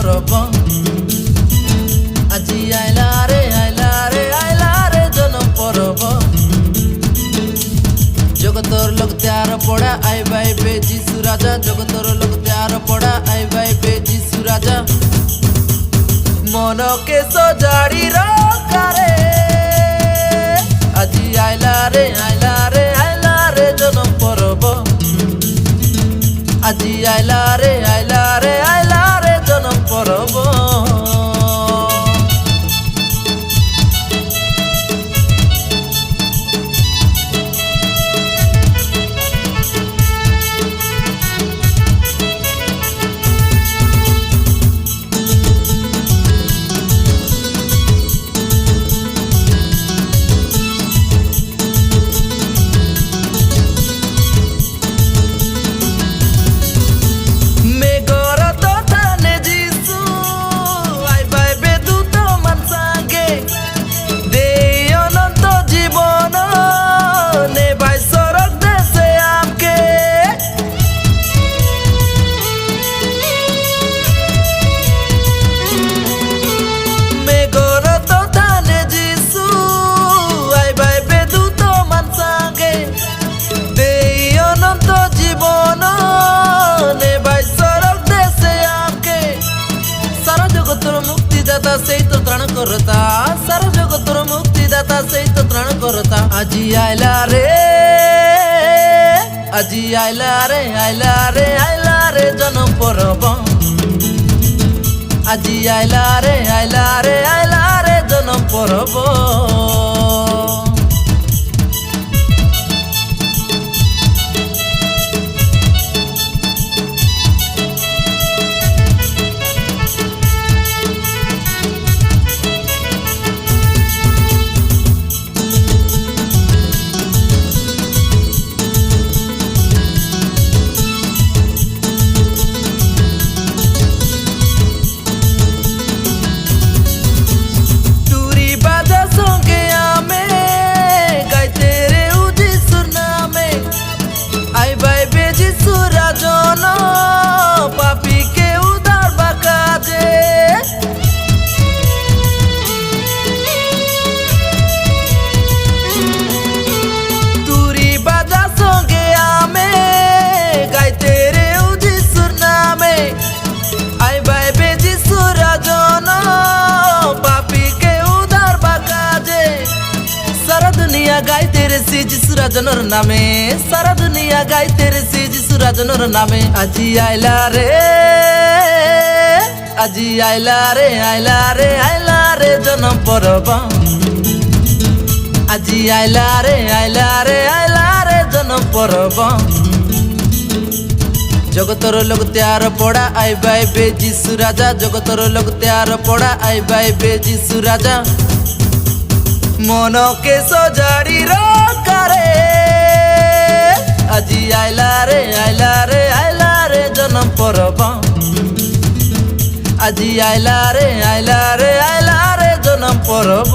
পরব আজি আইলা রে আইলা রে আইলা রে জনম পরব জগতর লোক ত্যার পড়া আইবাইবে যিশু রাজা জগতর লোক ত্যার পড়া আইবাইবে যিশু রাজা মনকে সজাড়ি রাখারে আজি আইলা রে আইলা রে আইলা রে জনম পরব আজি আইলা রে আইলা রে আইলা রে জনম পরব সেই তো ত্রাণ করতা সারা জগতর মুক্তিদাতা সেই তো ত্রাণ করতা আজি আইলা রে আজি আইলা রে আইলা রে আইলা রে জনম পরব আজি আইলা রে আইলা রে আইলা রে জনম পরব গাই তেরে সে যিশু রাজনের নামে সারা দুনিয়া গাই তেরে সে যিশু রাজনের নামে আজি আইলা রে আজি আইলা রে আইলা রে আইলা রে জনম পরব আজি আইলা রে আইলা রে আইলা রে জনম পরব জগতর লোক ত্যার পড়া আইবাইবে যিশু রাজা জগতর লোক ত্যার পড়া আইবাইবে যিশু রাজা মনকে সজাড়ি রাখারে আজি আইলা রে আইলা রে আইলা রে জনম পরব আজি আইলা রে আইলা রে আইলা রে জনম পরব